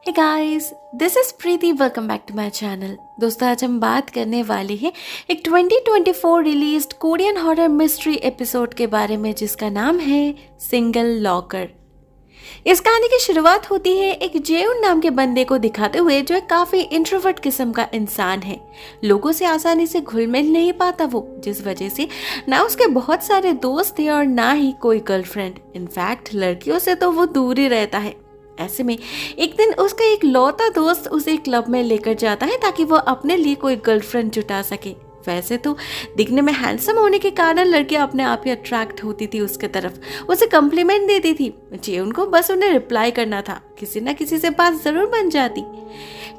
Hey guys, this is Preeti. Welcome back to my channel. दोस्तों, आज हम बात करने वाले हैं एक 2024 released Korean horror mystery episode के बारे में, जिसका नाम है सिंगल लॉकर। इस कहानी की शुरुआत होती है एक जेउन नाम के बंदे को दिखाते हुए, जो एक काफी इंट्रोवर्ट किस्म का इंसान है। लोगों से आसानी से घुल मिल नहीं पाता वो, जिस वजह से ना उसके बहुत सारे दोस्त थे और ना ही कोई गर्लफ्रेंड। इनफैक्ट लड़कियों से तो वो दूर ही रहता है। ऐसे में एक दिन उसका एक लौता दोस्त उसे क्लब में लेकर जाता है ताकि वो अपने लिए कोई गर्लफ्रेंड जुटा सके। वैसे तो दिखने में हैंडसम होने के कारण लड़कियां अपने आप ही अट्रैक्ट होती थी उसके तरफ, उसे कम्प्लीमेंट देती थी। जी, उनको बस उन्हें रिप्लाई करना था, किसी ना किसी से बात जरूर बन जाती।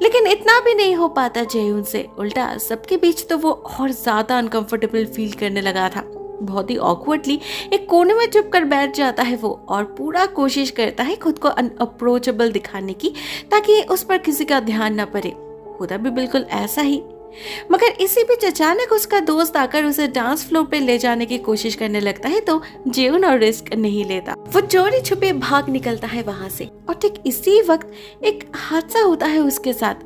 लेकिन इतना भी नहीं हो पाता जयून से। उल्टा सबके बीच तो वो और ज्यादा अनकंफर्टेबल फील करने लगा था। बहुत ही ऑकवर्डली एक कोने में चुप कर बैठ जाता है वो, और पूरा कोशिश करता है खुद को अनअप्रोचेबल दिखाने की, ताकि उस पर किसी का ध्यान न पड़े। होता भी बिल्कुल ऐसा ही। मगर इसी बीच अचानक उसका दोस्त आकर उसे डांस फ्लोर पे ले जाने की कोशिश करने लगता है, तो जेउन और रिस्क नहीं लेता। वो चोरी छुपे भाग निकलता है वहां से, और ठीक इसी वक्त एक हादसा होता है उसके साथ।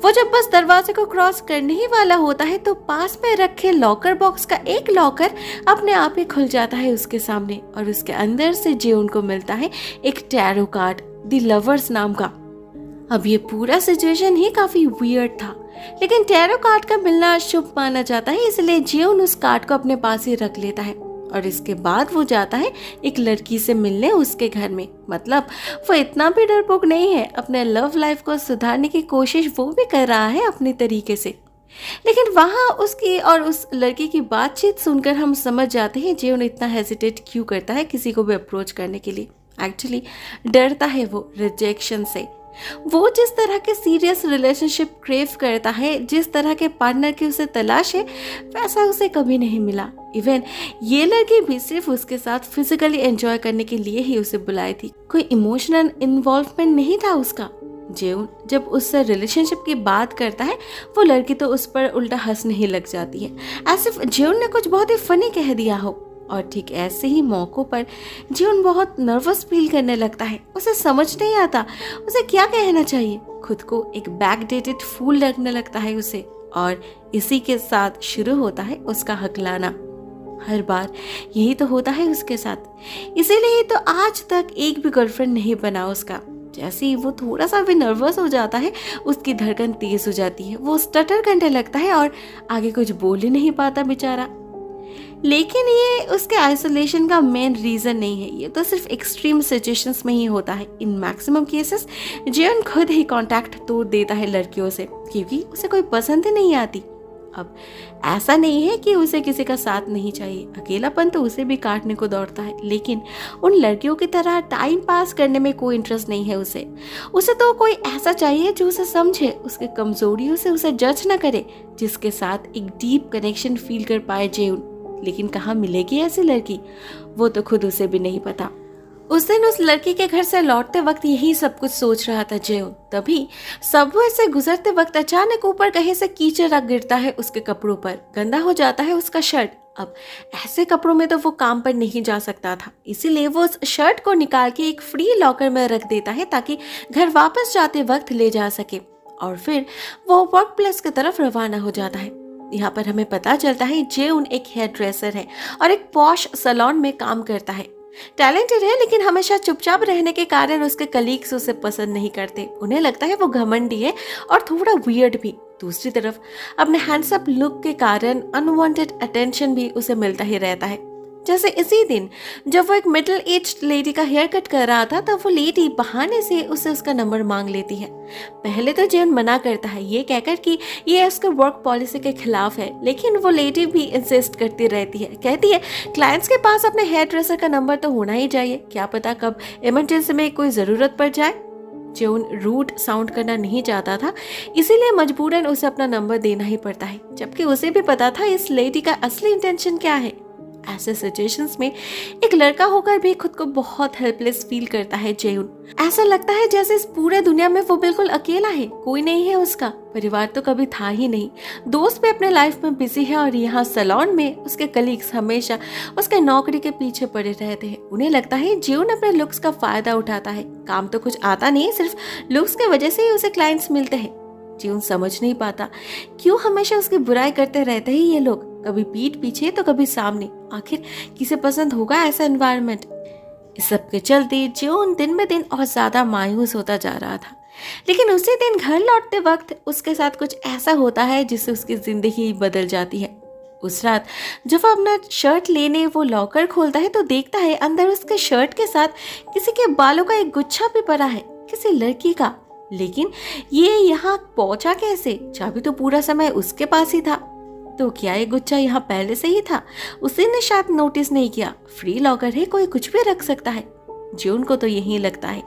वो जब बस दरवाजे को क्रॉस करने ही वाला होता है, तो पास में रखे लॉकर बॉक्स का एक लॉकर अपने आप ही खुल जाता है उसके सामने, और उसके अंदर से जेउन को मिलता है एक टैरो कार्ड, द लवर्स नाम का। अब ये पूरा सिचुएशन ही काफी वियर्ड था, लेकिन टैरो कार्ड का मिलना शुभ माना जाता है, इसलिए जेउन उस कार्ड को अपने पास ही रख लेता है। और इसके बाद वो जाता है एक लड़की से मिलने उसके घर में। मतलब वो इतना भी डरपोक नहीं है, अपने लव लाइफ को सुधारने की कोशिश वो भी कर रहा है अपने तरीके से। लेकिन वहाँ उसकी और उस लड़की की बातचीत सुनकर हम समझ जाते हैं जेउन इतना हेजिटेट क्यों करता है किसी को भी अप्रोच करने के लिए। एक्चुअली डरता है वो रिजेक्शन से। वो जिस तरह के सीरियस रिलेशनशिप क्रेव करता है, जिस तरह के पार्टनर की उसे तलाश है, वैसा उसे कभी नहीं मिला। इवन ये लड़की भी सिर्फ उसके साथ फिजिकली एंजॉय करने के लिए ही उसे बुलाई थी, कोई इमोशनल इन्वॉल्वमेंट नहीं था उसका। जेउन जब उससे रिलेशनशिप की बात करता है, वो लड़की तो उस पर उल्टा हंसने ही लग जाती है, ऐसे जेउन ने कुछ बहुत ही फनी कह दिया हो। और ठीक ऐसे ही मौकों पर जीवन बहुत नर्वस फील करने लगता है। उसे समझ नहीं आता उसे क्या कहना चाहिए। खुद को एक बैकडेटेड फूल लगने लगता है उसे, और इसी के साथ शुरू होता है उसका हकलाना। हर बार यही तो होता है उसके साथ, इसीलिए तो आज तक एक भी गर्लफ्रेंड नहीं बना उसका। जैसे ही वो थोड़ा सा भी नर्वस हो जाता है, उसकी धड़कन तेज हो जाती है, वो स्टटर करने लगता है और आगे कुछ बोल ही नहीं पाता बेचारा। लेकिन ये उसके आइसोलेशन का मेन रीजन नहीं है, ये तो सिर्फ एक्सट्रीम सिचुएशंस में ही होता है। इन मैक्सिमम केसेस जेउन खुद ही कांटेक्ट तोड़ देता है लड़कियों से, क्योंकि उसे कोई पसंद ही नहीं आती। अब ऐसा नहीं है कि उसे किसी का साथ नहीं चाहिए, अकेलापन तो उसे भी काटने को दौड़ता है, लेकिन उन लड़कियों की तरह टाइम पास करने में कोई इंटरेस्ट नहीं है उसे तो कोई ऐसा चाहिए जो उसे समझे, उसके कमजोरियों से उसे जज न करे, जिसके साथ एक डीप कनेक्शन फील कर पाए जेउन। लेकिन कहाँ मिलेगी ऐसी लड़की, वो तो खुद उसे भी नहीं पता। उस दिन उस लड़की के घर से लौटते वक्त यही सब कुछ सोच रहा था जेउन। तभी सबवे से गुजरते वक्त अचानक ऊपर कहीं से कीचड़ गिरता है उसके कपड़ों पर, गंदा हो जाता है उसका शर्ट। अब ऐसे कपड़ों में तो वो काम पर नहीं जा सकता था, इसीलिए वो उस शर्ट को निकाल के एक फ्री लॉकर में रख देता है ताकि घर वापस जाते वक्त ले जा सके। और फिर वो वर्क प्लेस की तरफ रवाना हो जाता है। यहाँ पर हमें पता चलता है जेउन एक हेयर ड्रेसर है और एक पॉश सैलून में काम करता है। टैलेंटेड है, लेकिन हमेशा चुपचाप रहने के कारण उसके कलीग्स उसे पसंद नहीं करते। उन्हें लगता है वो घमंडी है और थोड़ा वियर्ड भी। दूसरी तरफ अपने हैंडसम लुक के कारण अनवांटेड अटेंशन भी उसे मिलता ही रहता है। जैसे इसी दिन जब वो एक मिडिल एज्ड लेडी का हेयर कट कर रहा था, तब वो लेडी बहाने से उसे उसका नंबर मांग लेती है। पहले तो जेउन मना करता है, ये कहकर कि ये उसके वर्क पॉलिसी के खिलाफ है, लेकिन वो लेडी भी इंसिस्ट करती रहती है। कहती है क्लाइंट्स के पास अपने हेयर ड्रेसर का नंबर तो होना ही चाहिए, क्या पता कब इमरजेंसी में कोई ज़रूरत पड़ जाए। जेउन रूड साउंड करना नहीं चाहता था, इसीलिए मजबूरन उसे अपना नंबर देना ही पड़ता है, जबकि उसे भी पता था इस लेडी का असली इंटेंशन क्या है। ऐसे सिचुएशंस में एक लड़का होकर भी खुद को बहुत हेल्पलेस फील करता है जेउन। ऐसा लगता है जैसे इस पूरे दुनिया में वो बिल्कुल अकेला है, कोई नहीं है उसका, परिवार तो कभी था ही नहीं, दोस्त भी अपने लाइफ में बिजी है और यहाँ सैलून में उसके कलीग्स हमेशा उसके नौकरी के पीछे पड़े रहते हैं। उन्हें लगता है जेउन अपने लुक्स का फायदा उठाता है, काम तो कुछ आता नहीं, सिर्फ लुक्स की वजह से ही उसे क्लाइंट्स मिलते हैं। जेउन समझ नहीं पाता क्यों हमेशा उसकी बुराई करते रहते हैं ये लोग, कभी पीठ पीछे तो कभी सामने। आखिर किसे पसंद होगा ऐसा एनवायरनमेंट। इस सब के चलते जेउन दिन में दिन और ज्यादा मायूस होता जा रहा था। लेकिन उसी दिन घर लौटते वक्त उसके साथ कुछ ऐसा होता है जिससे उसकी जिंदगी बदल जाती है। उस रात जब वो अपना शर्ट लेने वो लॉकर खोलता है तो देखता है अंदर उसके शर्ट के साथ किसी के बालों का एक गुच्छा भी पड़ा है, किसी लड़की का। लेकिन ये यहाँ पहुंचा कैसे? चाबी तो पूरा समय उसके पास ही था। तो क्या ये गुच्छा यहाँ पहले से ही था? उसी ने शायद नोटिस नहीं किया। फ्री लॉकर है, कोई कुछ भी रख सकता है। जेउन को तो यही लगता है,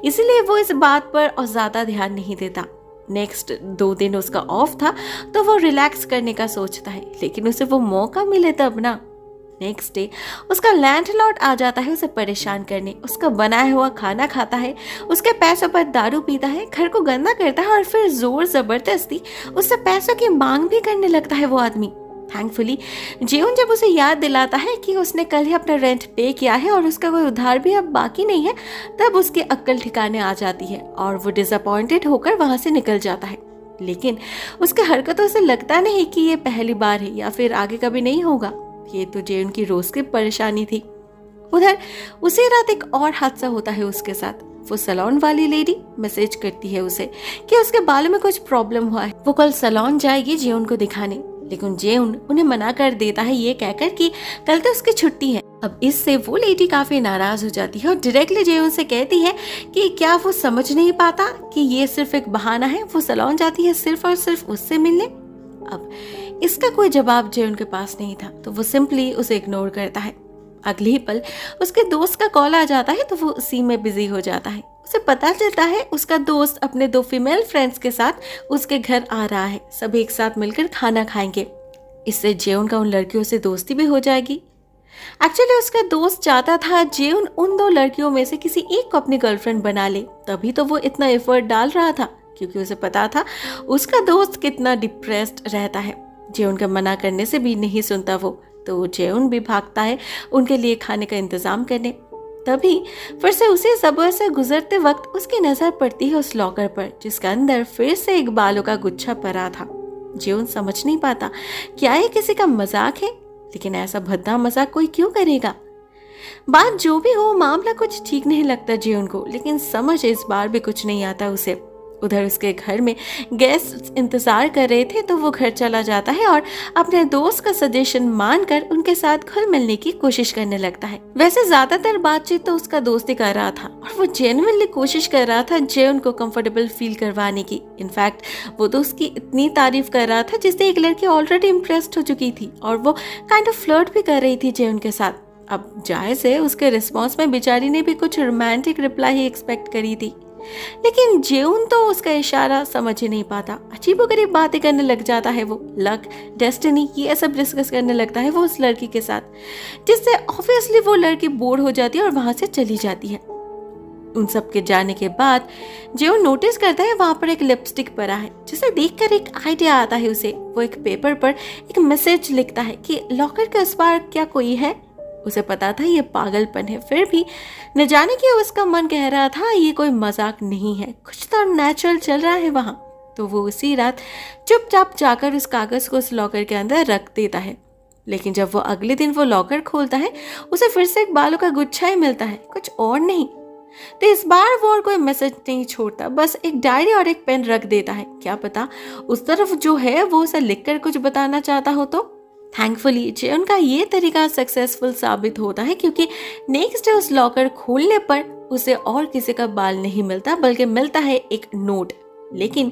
इसीलिए वो इस बात पर और ज्यादा ध्यान नहीं देता। नेक्स्ट 2 दिन उसका ऑफ था तो वो रिलैक्स करने का सोचता है, लेकिन उसे वो मौका मिले तब ना। नेक्स्ट डे उसका लैंडलॉर्ड आ जाता है उसे परेशान करने, उसका बनाया हुआ खाना खाता है, उसके पैसों पर दारू पीता है, घर को गंदा करता है और फिर जोर जबरदस्ती उससे पैसों की मांग भी करने लगता है वो आदमी। थैंकफुली जेउन जब उसे याद दिलाता है कि उसने कल ही अपना रेंट पे किया है और उसका कोई उधार भी अब बाकी नहीं है, तब उसकी अक्ल ठिकाने आ जाती है और वो डिसअपॉइंटेड होकर वहां से निकल जाता है। लेकिन उसके हरकतों से लगता नहीं कि ये पहली बार है या फिर आगे कभी नहीं होगा। ये तो जेउन की रोज की परेशानी थी। उधर उसी रात एक और हादसा होता है उसके साथ। वो सैलून वाली लेडी मैसेज करती है उसे कि उसके बालों में कुछ प्रॉब्लम हुआ है, वो कल सैलून जाएगी जेउन को दिखाने। लेकिन जेउन उन्हें मना कर देता है ये कहकर कि कल तो उसकी छुट्टी है। अब इससे वो लेडी काफी नाराज हो जाती है और डायरेक्टली जेउन से कहती है कि क्या वो समझ नहीं पाता कि ये सिर्फ एक बहाना है, वो सैलून जाती है सिर्फ और सिर्फ उससे मिलने। अब इसका कोई जवाब जेउन के पास नहीं था तो वो सिंपली उसे इग्नोर करता है। अगले ही पल उसके दोस्त का कॉल आ जाता है तो वो उसी में बिजी हो जाता है। उसे पता चलता है उसका दोस्त अपने 2 फीमेल फ्रेंड्स के साथ उसके घर आ रहा है, सभी एक साथ मिलकर खाना खाएंगे। इससे जेउन का उन लड़कियों से दोस्ती भी हो जाएगी। एक्चुअली उसका दोस्त चाहता था जेउन उन 2 लड़कियों में से किसी एक को अपनी गर्लफ्रेंड बना ले, तभी तो वो इतना एफर्ट डाल रहा था, क्योंकि उसे पता था उसका दोस्त कितना डिप्रेस्ड रहता है। जेउन के मना करने से भी नहीं सुनता वो, तो जेउन भी भागता है उनके लिए खाने का इंतजाम करने। तभी फिर से उसी सबर से गुजरते वक्त उसकी नजर पड़ती है उस लॉकर पर जिसके अंदर फिर से एक बालों का गुच्छा पड़ा था। जेउन समझ नहीं पाता क्या ये किसी का मजाक है, लेकिन ऐसा भद्दा मजाक कोई क्यों करेगा। बात जो भी हो, मामला कुछ ठीक नहीं लगता जेउन को, लेकिन समझ इस बार भी कुछ नहीं आता उसे। उधर उसके घर में गेस्ट इंतजार कर रहे थे तो वो घर चला जाता है और अपने दोस्त का सजेशन मानकर उनके साथ घुल मिलने की कोशिश करने लगता है। वैसे ज्यादातर बातचीत तो उसका दोस्त ही कर रहा था और वो जेन्युइनली कोशिश कर रहा था जेउन को कंफर्टेबल फील करवाने की। इनफैक्ट वो तो उसकी इतनी तारीफ कर रहा था जिससे एक लड़की ऑलरेडी इम्प्रेस्ड हो चुकी थी और वो काइंड ऑफ फ्लर्ट भी कर रही थी जेउन के साथ। अब जायज है उसके रिस्पॉन्स में बेचारी ने भी कुछ रोमांटिक रिप्लाई ही एक्सपेक्ट करी थी, लेकिन जेउन तो उसका इशारा समझ ही नहीं पाता। अजीबोगरीब बातें करने लग जाता है वो, लक, डेस्टिनी, ये सब डिस्कस करने लगता है वो उस लड़की के साथ, जिससे ऑब्वियसली वो लड़की बोर हो जाती है और वहां से चली जाती है। उन सब के जाने के बाद जेउन नोटिस करता है वहां पर एक लिपस्टिक पड़ा है, जिसे देखकर एक आइडिया आता है उसे। वो एक पेपर पर एक मैसेज लिखता है कि लॉकर के उस पार क्या कोई है। उसे पता था ये पागलपन है, फिर भी न जाने क्यों उसका मन कह रहा था ये कोई मजाक नहीं है, कुछ तो नेचुरल चल रहा है वहां। तो वो उसी रात चुपचाप जाकर उस कागज को उस लॉकर के अंदर रख देता है। लेकिन जब वो अगले दिन वो लॉकर खोलता है उसे फिर से एक बालों का गुच्छा ही मिलता है, कुछ और नहीं। तो इस बार वो और कोई मैसेज नहीं छोड़ता, बस एक डायरी और एक पेन रख देता है। क्या पता उस तरफ जो है वो उसे लिखकर कुछ बताना चाहता हो। तो थैंकफुली जेउन का ये तरीका सक्सेसफुल साबित होता है, क्योंकि नेक्स्ट डे उस लॉकर खोलने पर उसे और किसी का बाल नहीं मिलता, बल्कि मिलता है एक नोट। लेकिन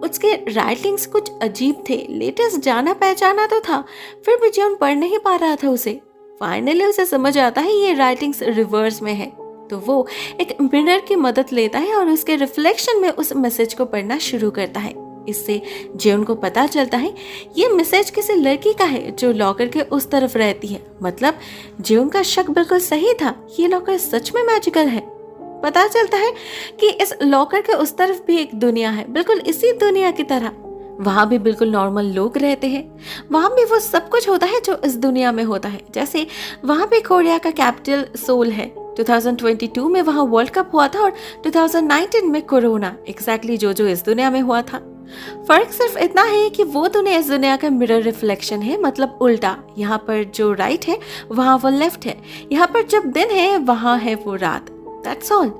उसके राइटिंग्स कुछ अजीब थे, लेटेस्ट जाना पहचाना तो था, फिर भी जेउन पढ़ नहीं पा रहा था उसे। फाइनली उसे समझ आता है ये राइटिंग्स रिवर्स में है, तो वो एक मिरर की मदद लेता है और उसके रिफ्लेक्शन में उस मैसेज को पढ़ना शुरू करता है। इससे जेउन को पता चलता है ये मैसेज किसी लड़की का है जो लॉकर के उस तरफ रहती है। मतलब जेउन का शक बिल्कुल सही था, ये लॉकर सच में मैजिकल है। पता चलता है कि इस लॉकर के उस तरफ भी एक दुनिया है, बिल्कुल इसी दुनिया की तरह। वहां भी बिल्कुल नॉर्मल लोग रहते हैं, वहां भी वो सब कुछ होता है जो इस दुनिया में होता है। जैसे वहां पे कोरिया का कैपिटल सोल है, 2022 में वहां वर्ल्ड कप हुआ था और 2019 में कोरोना, एग्जैक्टली जो इस दुनिया में हुआ था। फर्क सिर्फ इतना है कि वो दुनिया इस दुनिया का मिरर रिफ्लेक्शन है, मतलब उल्टा। यहाँ पर जो राइट है वहाँ वो लेफ्ट है, यहाँ पर जब दिन है वहाँ है वो रात। That's all.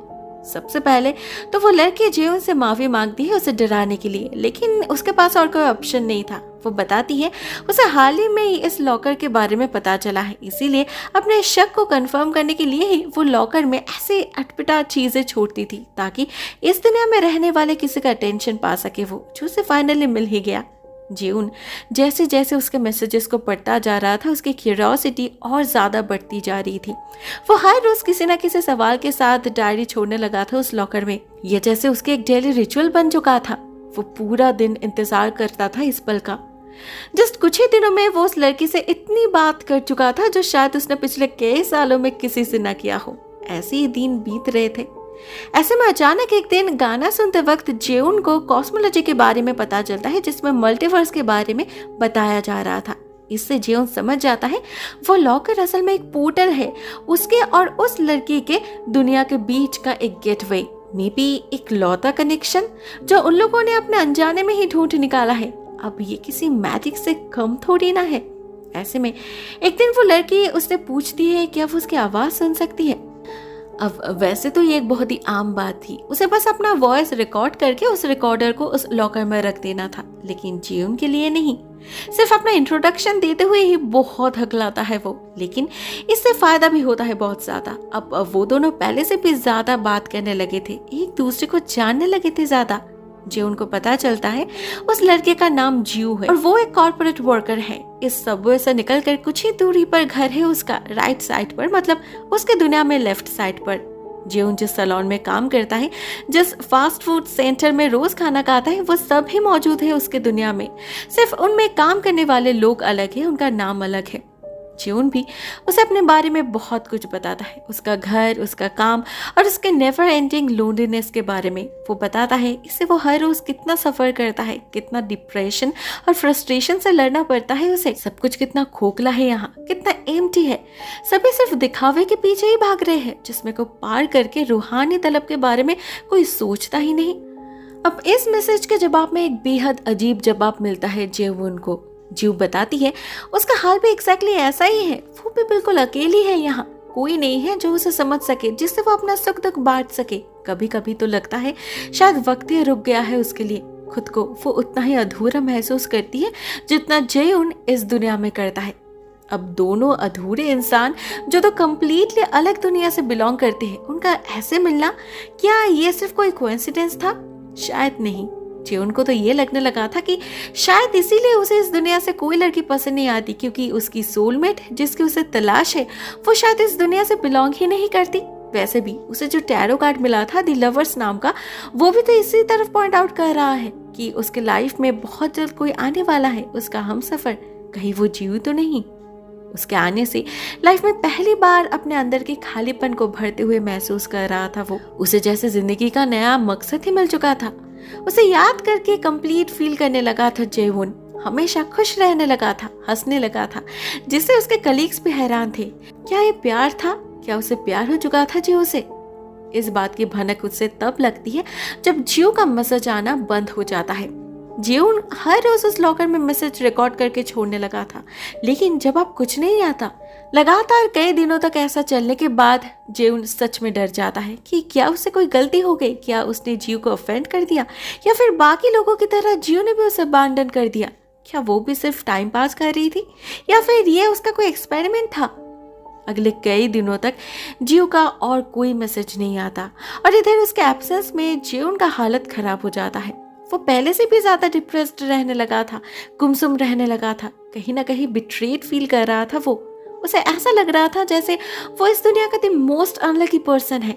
सबसे पहले तो वो लड़की जेउन से माफी मांगती है उसे डराने के लिए, लेकिन उसके पास और कोई ऑप्शन नहीं था। वो बताती है उसे हाल ही में इस लॉकर के बारे में पता चला है, इसीलिए अपने शक को कंफर्म करने के लिए ही वो लॉकर में ऐसे अटपटा चीजें छोड़ती थी ताकि इस दुनिया में रहने वाले किसी का अटेंशन पा सके वो, जो उसे फाइनली मिल ही गया। जेउन जैसे जैसे उसके मैसेजेस को पढ़ता जा रहा था उसकी क्यूरियोसिटी और ज़्यादा बढ़ती जा रही थी। वो हर रोज़ किसी न किसी सवाल के साथ डायरी छोड़ने लगा था उस लॉकर में। ये जैसे उसके एक डेली रिचुअल बन चुका था। वो पूरा दिन इंतज़ार करता था इस पल का। जस्ट कुछ ही दिनों में वो उस लड़की से इतनी बात कर चुका था जो शायद उसने पिछले कई सालों में किसी से न किया हो। ऐसे ही दिन बीत रहे थे। ऐसे में अचानक एक दिन गाना सुनते वक्त जेउन को कॉस्मोलॉजी के बारे में पता चलता है, जिसमें मल्टीवर्स के बारे में बताया जा रहा था। इससे जेउन समझ जाता है वो लॉकर असल में एक पोर्टल है, उसके और उस लड़की के दुनिया के बीच का एक गेटवे, मे बी एक लौता कनेक्शन जो उन लोगों ने अपने अनजाने में ही ढूंढ निकाला है। अब ये किसी मैजिक से कम थोड़ी ना है। ऐसे में एक दिन वो लड़की उससे पूछती है क्या वो उसकी आवाज सुन सकती है। अब वैसे तो ये एक बहुत ही आम बात थी, उसे बस अपना वॉइस रिकॉर्ड करके उस रिकॉर्डर को उस लॉकर में रख देना था, लेकिन जेउन के लिए नहीं। सिर्फ अपना इंट्रोडक्शन देते हुए ही बहुत हकलाता है वो, लेकिन इससे फायदा भी होता है बहुत ज्यादा। अब वो दोनों पहले से भी ज्यादा बात करने लगे थे, एक दूसरे को जानने लगे थे ज्यादा। जेउन को पता चलता है उस लड़के का नाम जियो है और वो एक कॉर्पोरेट वर्कर है। इस सबवे से निकलकर कुछ ही दूरी पर घर है उसका, राइट साइड पर, मतलब उसके दुनिया में लेफ्ट साइड पर। जेउन जिस सैलून में काम करता है, जिस फास्ट फूड सेंटर में रोज खाना खाता है, वो सब ही मौजूद है उसके दुनिया में। सिर्फ उनमें काम करने वाले लोग अलग है, उनका नाम अलग है। जेउन भी उसे अपने बारे में बहुत कुछ बताता है, उसका घर, उसका काम और उसके नेवर एंडिंग लोनलीनेस के बारे में। वो बताता है इससे वो हर रोज कितना सफर करता है, कितना डिप्रेशन और फ्रस्ट्रेशन से लड़ना पड़ता है उसे। सब कुछ कितना खोखला है यहाँ, कितना एम्प्टी है। सभी सिर्फ दिखावे के पीछे ही भाग रहे हैं, जिसमें को पार करके रूहानी तलब के बारे में कोई सोचता ही नहीं। अब इस मैसेज के जवाब में एक बेहद अजीब जवाब मिलता है जेउन को। जीव बताती है उसका हाल भी एग्जैक्टली ऐसा ही है, वो भी बिल्कुल अकेली है। यहाँ कोई नहीं है जो उसे समझ सके, जिससे वो अपना सुख दुख बांट सके। कभी कभी तो लगता है शायद वक्त ही रुक गया है उसके लिए। खुद को वो उतना ही अधूरा महसूस करती है जितना जेउन इस दुनिया में करता है। अब दोनों अधूरे इंसान जो तो कम्प्लीटली अलग दुनिया से बिलोंग करते हैं, उनका ऐसे मिलना, क्या ये सिर्फ कोई कोइंसिडेंस था? शायद नहीं। जेउन को तो ये लगने लगा था कि शायद इसीलिए उसे इस दुनिया से कोई लड़की पसंद नहीं आती, क्योंकि उसकी सोलमेट जिसकी उसे तलाश है वो शायद इस दुनिया से बिलोंग ही नहीं करती। वैसे भी उसे जो टैरो कार्ड मिला था दी लवर्स नाम का, वो भी तो इसी तरफ पॉइंट आउट कर रहा है कि उसके लाइफ में बहुत जल्द कोई आने वाला है, उसका हमसफर। कहीं वो जीव तो नहीं? उसके आने से लाइफ में पहली बार अपने अंदर के खालीपन को भरते हुए महसूस कर रहा था वो। उसे जैसे जिंदगी का नया मकसद ही मिल चुका था। उसे याद करके कंप्लीट फील करने लगा था जेउन। हमेशा खुश रहने लगा था, हंसने लगा था, जिससे उसके कलीग्स भी हैरान थे। क्या ये प्यार था? क्या उसे प्यार हो चुका था जियो से? इस बात की भनक उसे तब लगती है जब जियो का मैसेज आना बंद हो जाता है। जेउन हर रोज उस लॉकर में मैसेज रिकॉर्ड करके छोड़ने लगा था, लेकिन जब अब कुछ नहीं आता, लगातार कई दिनों तक ऐसा चलने के बाद जेउन सच में डर जाता है कि क्या उससे कोई गलती हो गई, क्या उसने जियो को ऑफेंड कर दिया, या फिर बाकी लोगों की तरह जियो ने भी उसे अबांडन कर दिया। क्या वो भी सिर्फ टाइम पास कर रही थी, या फिर ये उसका कोई एक्सपेरिमेंट था? अगले कई दिनों तक जियो का और कोई मैसेज नहीं आता और इधर उसके एब्सेंस में जेउन का हालत खराब हो जाता है। वो पहले से भी ज्यादा डिप्रेस्ड रहने लगा था, गुमसुम रहने लगा था, कहीं ना कहीं बिट्रेड फील कर रहा था वो। उसे ऐसा लग रहा था जैसे वो इस दुनिया का द मोस्ट अनलकी पर्सन है।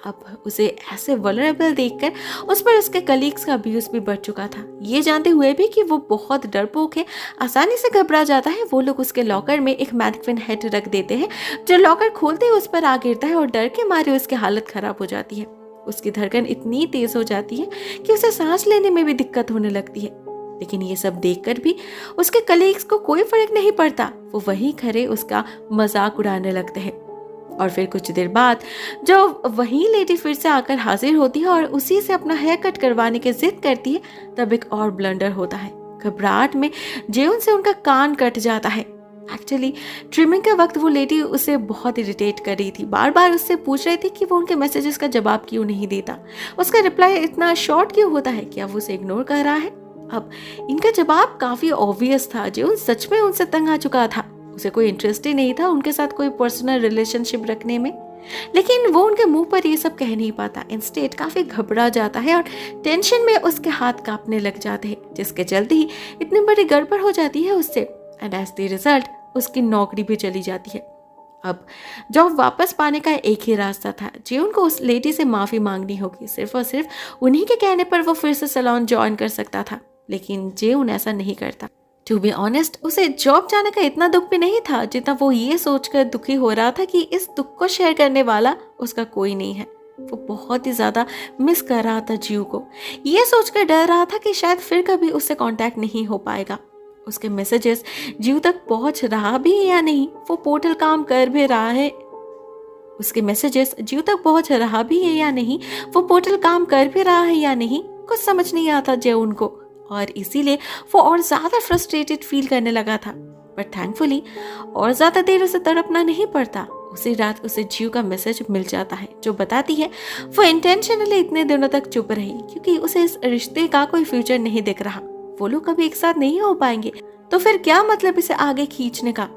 अब उसे ऐसे वल्नरेबल देखकर उस पर उसके कलीग्स का अब्यूज भी बढ़ चुका था। ये जानते हुए भी कि वो बहुत डरपोक है, आसानी से घबरा जाता है, वो लोग उसके लॉकर में एक मैनिक्विन हेड रख देते हैं जो लॉकर खोलते ही उस पर आ गिरता है और डर के मारे उसकी हालत खराब हो जाती है। उसकी धड़कन इतनी तेज हो जाती है कि उसे सांस लेने में भी दिक्कत होने लगती है। लेकिन ये सब देखकर भी उसके कलीग्स को कोई फर्क नहीं पड़ता। वो वहीं खड़े उसका मजाक उड़ाने लगते हैं। और फिर कुछ देर बाद जब वही लेडी फिर से आकर हाजिर होती है और उसी से अपना हेयर कट करवाने की जिद करती है, तब एक और ब्लंडर होता है। घबराहट में जेउन से उनका कान कट जाता है। एक्चुअली ट्रिमिंग के वक्त वो लेडी उसे बहुत इरिटेट कर रही थी, बार बार उससे पूछ रही थी कि वो उनके मैसेजेस का जवाब क्यों नहीं देता, उसका रिप्लाई इतना शॉर्ट क्यों होता है, क्या वो उसे इग्नोर कर रहा है। अब इनका जवाब काफी ऑब्वियस था, जेउन सच में उनसे तंग आ चुका था। उसे कोई इंटरेस्ट ही नहीं था उनके साथ कोई पर्सनल रिलेशनशिप रखने में, लेकिन वो उनके मुंह पर ये सब कह नहीं पाता। इंस्टेड काफी घबरा जाता है और टेंशन में उसके हाथ कांपने लग जाते हैं, जिसके चलते ही इतनी बड़ी गड़बड़ हो जाती है उससे। एंड एज द रिजल्ट उसकी नौकरी भी चली जाती है। अब जॉब वापस पाने का एक ही रास्ता था, जेउन को उस लेडी से माफी मांगनी होगी। सिर्फ और सिर्फ उन्हीं के कहने पर वो फिर से सैलून ज्वाइन कर सकता था, लेकिन जेउन ऐसा नहीं करता। टू बी ऑनेस्ट, उसे जॉब जाने का इतना दुख भी नहीं था जितना वो ये सोचकर दुखी हो रहा था कि इस दुख को शेयर करने वाला उसका कोई नहीं है। वो बहुत ही ज्यादा मिस कर रहा था जीव को। ये सोचकर डर रहा था कि शायद फिर कभी उससे कांटेक्ट नहीं हो पाएगा। उसके मैसेजेस जीव तक पहुंच रहा भी है या नहीं, वो पोर्टल काम कर भी रहा है, उसके मैसेजेस जीव तक पहुंच रहा भी है या नहीं, वो पोर्टल काम कर भी रहा है या नहीं, कुछ समझ नहीं आता जेउन को। और इसीलिए वो और ज्यादा फ्रस्ट्रेटेड फील करने लगा था। बट थैंकफुली और ज्यादा देर उसे तड़पना नहीं पड़ता। उसी रात उसे जीव का मैसेज मिल जाता है जो बताती है वो इंटेंशनली इतने दिनों तक चुप रही क्योंकि उसे इस रिश्ते का कोई फ्यूचर नहीं दिख रहा। वो लोग कभी एक साथ नहीं हो पाएंगे, तो फिर क्या मतलब इसे आगे खींचने का।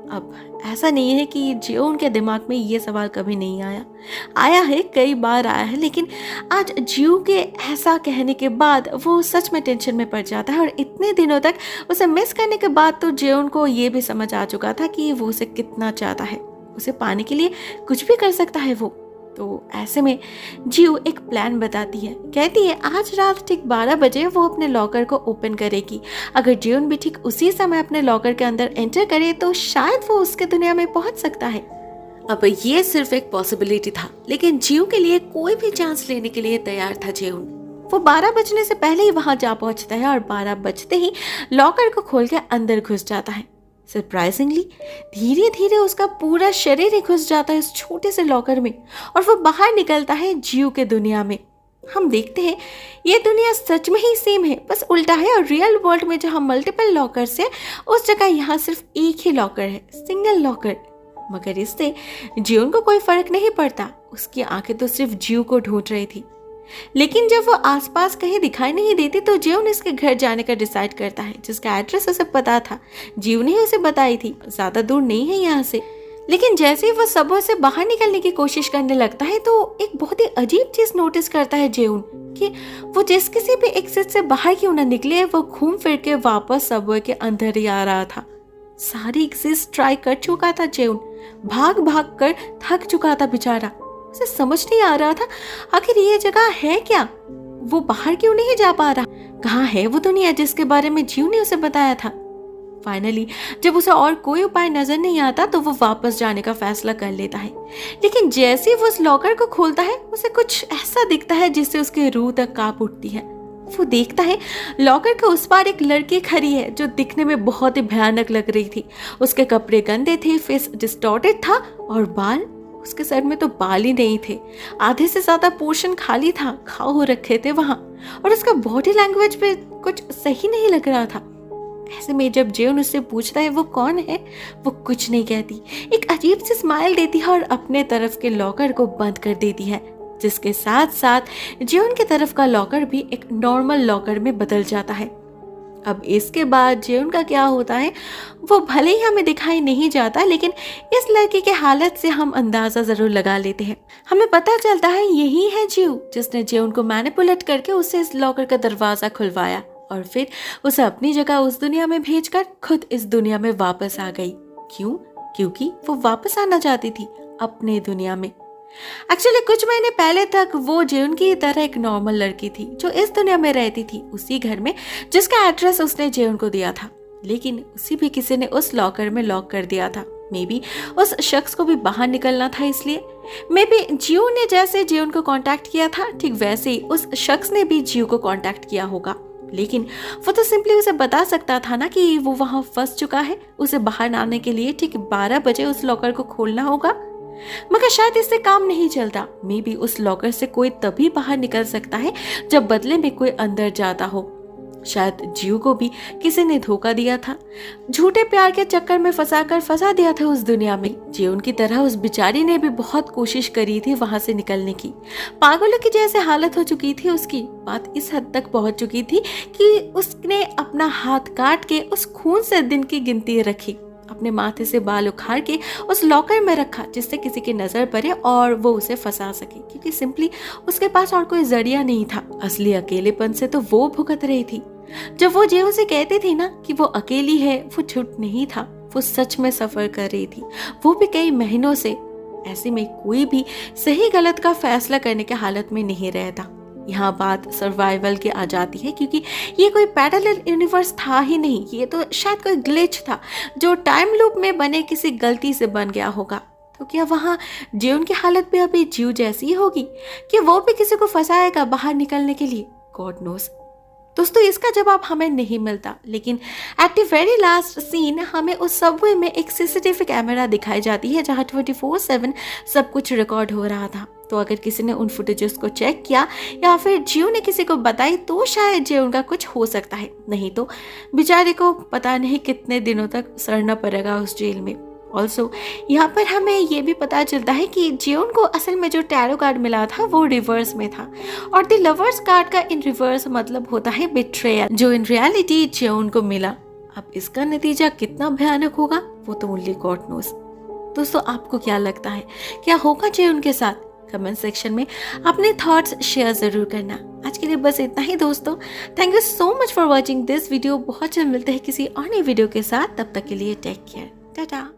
अब ऐसा नहीं है कि जियोन के दिमाग में ये सवाल कभी नहीं आया है, कई बार आया है, लेकिन आज जियो के ऐसा कहने के बाद वो सच में टेंशन में पड़ जाता है। और इतने दिनों तक उसे मिस करने के बाद तो जियोन को ये भी समझ आ चुका था कि वो उसे कितना चाहता है, उसे पाने के लिए कुछ भी कर सकता है वो। तो ऐसे में जियो एक प्लान बताती है, कहती है आज रात ठीक 12 बजे वो अपने लॉकर को ओपन करेगी। अगर जियोन भी ठीक उसी समय अपने लॉकर के अंदर एंटर करे तो शायद वो उसके दुनिया में पहुंच सकता है। अब ये सिर्फ एक पॉसिबिलिटी था, लेकिन जियो के लिए कोई भी चांस लेने के लिए तैयार था जियोन। वो 12 बजने से पहले ही वहां जा पहुंचता है और 12 बजते ही लॉकर को खोल के अंदर घुस जाता है। सरप्राइजिंगली धीरे धीरे उसका पूरा शरीर ही घुस जाता है इस छोटे से लॉकर में और वो बाहर निकलता है जियो के दुनिया में। हम देखते हैं ये दुनिया सच में ही सेम है, बस उल्टा है। और रियल वर्ल्ड में जहाँ मल्टीपल लॉकर्स है उस जगह यहाँ सिर्फ एक ही लॉकर है, सिंगल लॉकर। मगर इससे जियो को कोई फर्क नहीं पड़ता, उसकी आंखें तो सिर्फ जियो को ढूंढ रही थी। लेकिन जब वो आसपास कहीं दिखाई नहीं देती तो जियो ने इसके घर जाने का डिसाइड करता है, जिसका एड्रेस उसे पता था, जियो ने उसे बताई थी, ज्यादा दूर नहीं है यहाँ से। लेकिन जैसे ही वो सबों से बाहर निकलने की कोशिश करने लगता है तो एक बहुत ही अजीब चीज नोटिस करता है जेउन कि वो जिस किसी भी एग्जिट से बाहर क्यों ना निकले, वो घूम फिर के वापस सबवे के अंदर ही आ रहा था। सारी एग्जिट ट्राई कर चुका था जेउन, भाग भाग कर थक चुका था बेचारा। उसे समझ नहीं आ रहा था आखिर ये जगह है क्या, वो बाहर क्यों नहीं जा पा रहा, कहाँ है वो दुनिया जिसके बारे में जियो ने उसे बताया था। फाइनली जब उसे और कोई उपाय नजर नहीं आता तो वो वापस जाने का फैसला कर लेता है। लेकिन जैसे ही वो उस लॉकर को खोलता है उसे कुछ ऐसा दिखता है जिससे उसकी रूह तक कांप उठती है। वो देखता है लॉकर के उस पार एक लड़की खड़ी है जो दिखने में बहुत ही भयानक लग रही थी। उसके कपड़े गंदे थे, फेस डिस्टॉर्टेड था और बाल, उसके सर में तो बाल ही नहीं थे, आधे से ज्यादा पोर्शन खाली था, घाव हो रखे थे वहां। और उसका बॉडी लैंग्वेज पे कुछ सही नहीं लग रहा था। ऐसे में जब जेउन उससे पूछता है वो कौन है, वो कुछ नहीं कहती, एक अजीब सी स्माइल देती है और अपने तरफ के लॉकर को बंद कर देती है, जिसके साथ साथ जेउन की तरफ का लॉकर भी एक नॉर्मल लॉकर में बदल जाता है। अब इसके बाद जेउन का क्या होता है वो भले ही हमें दिखाई नहीं जाता, लेकिन इस लड़की के हालत से हम अंदाजा जरूर लगा लेते हैं। हमें पता चलता है यही है जियो जिसने जेउन को मैनिपुलेट करके उससे इस लॉकर का दरवाजा खुलवाया और फिर उसे अपनी जगह उस दुनिया में भेजकर खुद इस दुनिया में वापस आ गई। क्यों? क्योंकि वो वापस आना चाहती थी अपने दुनिया में। एक्चुअली कुछ महीने पहले तक वो जेउन की तरह एक नॉर्मल लड़की थी जो इस दुनिया में रहती थी, उसी घर में जिसका एड्रेस उसने जेउन को दिया था। लेकिन उसी भी किसी ने उस लॉकर में लॉक कर दिया था। मे बी उस शख्स को भी बाहर निकलना था, इसलिए मे बी जियो ने जैसे जेउन को कांटेक्ट किया था ठीक वैसे ही उस शख्स ने भी जियो को कांटेक्ट किया होगा। लेकिन वो तो सिंपली उसे बता सकता था ना कि वो वहां फंस चुका है, उसे बाहर आने के लिए ठीक 12 बजे उस लॉकर को खोलना होगा। मगर शायद इससे काम नहीं चलता। मे बी उस लॉकर से कोई तभी बाहर निकल सकता है जब बदले में कोई अंदर जाता हो। शायद जियो को भी किसी ने धोखा दिया था, झूठे प्यार के चक्कर में फंसा दिया था उस दुनिया में। जियोन की तरह उस बेचारी ने भी बहुत कोशिश करी थी वहां से निकलने की। पागलों की जैसे हालत हो चुकी थी उसकी। बात इस हद तक पहुंच चुकी थी कि उसने अपना हाथ काट के उस खून से दिन की गिनती रखी, अपने माथे से बाल उखाड़ के उस लॉकर में रखा जिससे किसी की नजर पड़े और वो उसे फंसा सके, क्योंकि सिंपली उसके पास और कोई जरिया नहीं था। असली अकेलेपन से तो वो भुगत रही थी। जब वो जेऊ से कहती थी ना कि वो अकेली है, वो झूठ नहीं था, वो सच में सफर कर रही थी, वो भी कई महीनों से। ऐसे में कोई भी सही गलत का फैसला करने के हालत में नहीं रहता। यहाँ बात सर्वाइवल की आ जाती है, क्योंकि ये कोई पैरेलल यूनिवर्स था ही नहीं, ये तो शायद कोई ग्लिच था जो टाइम लूप में बने किसी गलती से बन गया होगा। तो क्या वहाँ जियोन की हालत भी अभी जियो जैसी ही होगी कि वो भी किसी को फंसाएगा बाहर निकलने के लिए? God knows. दोस्तों, इसका जवाब हमें नहीं मिलता, लेकिन at the very last scene हमें उस सबवे में एक सीसीटीवी कैमरा दिखाई जाती है जहां 24/7 सब कुछ रिकॉर्ड हो रहा था। तो अगर किसी ने उन फुटेजेस को चेक किया या फिर जियो ने किसी को बताई तो शायद जियो का कुछ हो सकता है, नहीं तो बेचारे को पता नहीं कितने दिनों तक सड़ना पड़ेगा उस जेल में। ऑल्सो यहाँ पर हमें ये भी पता चलता है कि जियोन को असल में जो टैरो कार्ड मिला था वो रिवर्स में था, और द लवर्स कार्ड का इन रिवर्स मतलब होता है बिट्रेयल, जो इन रियलिटी जियोन को मिला। अब इसका नतीजा कितना भयानक होगा वो तो ओनली गॉड नोस। दोस्तों, आपको क्या लगता है, क्या होगा जियोन के साथ? कमेंट सेक्शन में अपने थॉट्स शेयर जरूर करना। आज के लिए बस इतना ही दोस्तों। Thank you so much for watching this video. बहुत जल्द मिलते हैं किसी और नई वीडियो के साथ, तब तक के लिए टेक केयर, टाटा।